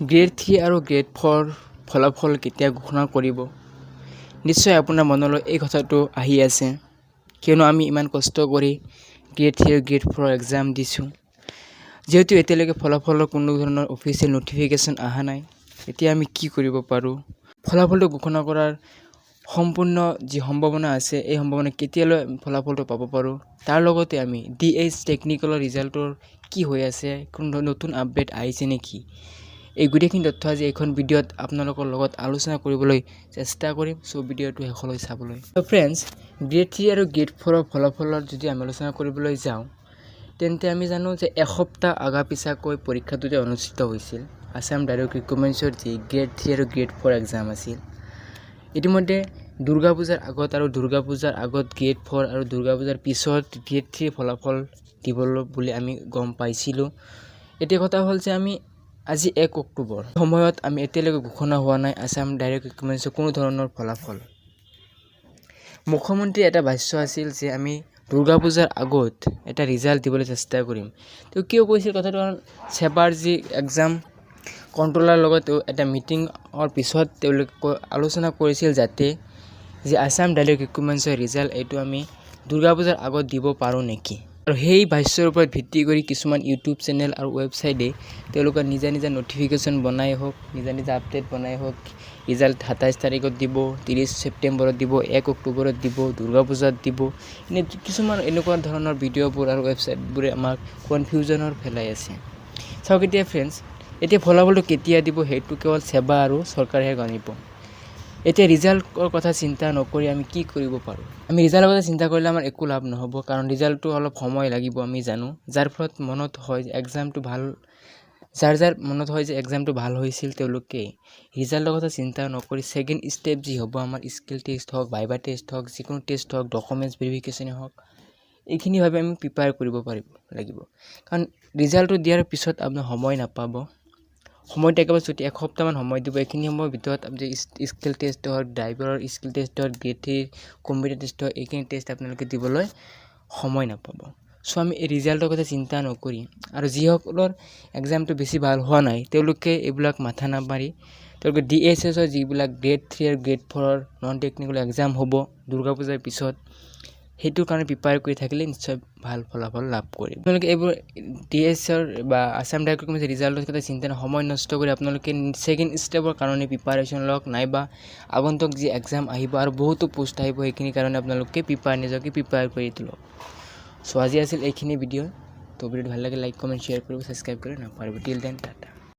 grade 3 আৰু grade 4 ফলাফল কেতিয়া ঘোষণা কৰিব নিশ্চয় আপোনাৰ মনলৈ এই কথাটো আহি আছে কিয়নো আমি ইমান কষ্ট কৰি গ্ৰেড 3 আৰু গ্ৰেড 4 এক্সাম দিছোঁ যেহেতু এতিয়ালৈকে ফলাফলৰ কোনো ধৰণৰ অফিচিয়েল নটিফিকেশ্যন অহা নাই এতিয়া আমি কি কৰিব পাৰোঁ ফলাফলটো ঘোষণা কৰাৰ সম্পূৰ্ণ যি সম্ভাৱনা আছে এই সম্ভাৱনা কেতিয়ালৈ ফলাফলটো পাব পাৰোঁ তাৰ লগতে আমি ডিএইচ টেকনিকেলৰ ৰিজাল্টৰ কি হৈ আছে কোনো নতুন আপডেট আহিছে নেকি এই গোটেইখিনি তথ্য আজি এইখন ভিডিঅ'ত আপোনালোকৰ লগত আলোচনা কৰিবলৈ চেষ্টা কৰিম সো ভিডিঅ'টো শেষলৈ চাবলৈ তো ফ্ৰেণ্ডছ গ্ৰেড 3 আৰু গ্ৰেড 4 ফলাফলৰ যদি আমি আলোচনা কৰিবলৈ যাওঁ তেন্তে আমি জানো যে এসপ্তাহ আগা পিছাকৈ পৰীক্ষাটো যে অনুষ্ঠিত হৈছিল আসাম ডাইৰেক্ট ৰিক্ৰুটমেণ্টছৰ যি গ্ৰেড 3 আৰু গ্ৰেড 4 এক্সাম আছিল ইতিমধ্যে দুৰ্গা পূজাৰ আগত আৰু দুৰ্গা পূজাৰ আগত গ্ৰেড 4 আৰু দুৰ্গা পূজাৰ পিছত গ্ৰেড 3 ফলাফল দিবলৈ বুলি আমি গম পাইছিলোঁ এতিয়া কথা হ'ল যে আমি আজি 1 অক্টোবৰ সময়ত আমি এতিয়ালৈকে ঘোষণা হোৱা নাই আসাম ডাইৰেক্ট ৰিক্ৰুটমেণ্টছৰ কোনো ধৰণৰ ফলাফল মুখ্যমন্ত্ৰী এটা ভাষ্য আছিল যে আমি দুৰ্গা পূজাৰ আগত এটা ৰিজাল্ট দিবলৈ চেষ্টা কৰিম তো কিয় কৈছিল কথাটো সেবাৰ যি এক্সাম কণ্ট্ৰলাৰ লগত এটা মিটিঙৰ পিছত তেওঁলোকে আলোচনা কৰিছিল যাতে যে আসাম ডাইৰেক্ট ৰিক্ৰুটমেণ্টছৰ ৰিজাল্ট এইটো আমি দুৰ্গা পূজাৰ আগত দিব পাৰোঁ নেকি আৰু সেই ভাষ্যৰ ওপৰত ভিত্তি কৰি কিছুমান ইউটিউব চেনেল আৰু ৱেবছাইটে তেওঁলোকৰ নিজা নিজা নটিফিকেশ্যন বনাই হওক নিজা আপডেট বনাই হওক ৰিজাল্ট 27 তাৰিখত দিব 30 ছেপ্টেম্বৰত দিব 1 অক্টোবৰত দিব দুৰ্গা পূজাত দিব এনে কিছুমান এনেকুৱা ধৰণৰ ভিডিঅ'বোৰ আৰু ৱেবছাইটবোৰে আমাক কনফিউজনৰ ফেলাই আছে চাওক এতিয়া ফ্ৰেণ্ডছ এতিয়া ফলাফলটো কেতিয়া দিব সেইটো কেৱল সেৱা আৰু চৰকাৰেহে জানিব এতিয়া ৰিজাল্টৰ কথা চিন্তা নকৰি আমি কি কৰিব পাৰোঁ আমি ৰিজাল্টৰ কথা চিন্তা কৰিলে আমাৰ একো লাভ নহ'ব কাৰণ ৰিজাল্টটো অলপ সময় লাগিব আমি জানো যাৰ ফলত মনত হয় যে এক্সামটো ভাল যাৰ মনত হয় যে এক্সামটো ভাল হৈছিল তেওঁলোকে ৰিজাল্টৰ কথা চিন্তা নকৰি ছেকেণ্ড ষ্টেপ যি হ'ব আমাৰ স্কিল টেষ্ট হওক ভাইভা টেষ্ট হওক যিকোনো টেষ্ট হওক ডকুমেণ্টছ ভেৰিফিকেশ্যনে হওক এইখিনিভাৱে আমি প্ৰিপেয়াৰ কৰিব লাগিব কাৰণ ৰিজাল্টটো দিয়াৰ পিছত আপুনি সময় নাপাব সময়টো একেবাৰে ছুটি এসপ্তাহমান সময় দিব এইখিনি সময়ৰ ভিতৰত আপুনি স্কিল টেষ্ট হওক ড্ৰাইভাৰৰ স্কিল টেষ্ট হওক গ্ৰেড 3 কম্পিউটাৰ টেষ্ট হওক এইখিনি টেষ্ট আপোনালোকে দিবলৈ সময় নাপাব সো আমি এই ৰিজাল্টৰ কথা চিন্তা নকৰি আৰু যিসকলৰ এক্সামটো বেছি ভাল হোৱা নাই তেওঁলোকে এইবিলাক মাথা নামাৰি তেওঁলোকে ডিএছএছৰ যিবিলাক গ্ৰেড 3 আৰু গ্ৰেড 4ৰ নন টেকনিকেল এক্সাম হ'ব দুৰ্গা পূজাৰ পিছত সেইটোৰ কাৰণে প্ৰিপেয়াৰ কৰি থাকিলে নিশ্চয় ভাল ফলাফল লাভ কৰিম আপোনালোকে এইবোৰ ডিএছৰ বা আসাম ডাইৰেক্ট ৰিক্ৰুটমেণ্টছৰ ৰিজাল্টৰ কথা চিন্তা সময় নষ্ট কৰি আপোনালোকে ছেকেণ্ড ষ্টেপৰ কাৰণে প্ৰিপাৰেশ্যন লওক নাইবা আগন্তুক যি এক্সাম আহিব আৰু বহুতো পোষ্ট আহিব সেইখিনিৰ কাৰণে আপোনালোকে নিজকে প্ৰিপেয়াৰ কৰি তোলক সো আজি আছিল এইখিনি ভিডিঅ' তো ভিডিঅ'টো ভাল লাগে লাইক কমেণ্ট শ্বেয়াৰ কৰিব ছাবস্ক্ৰাইব কৰি নাপাহৰিব টিল দেন টাটা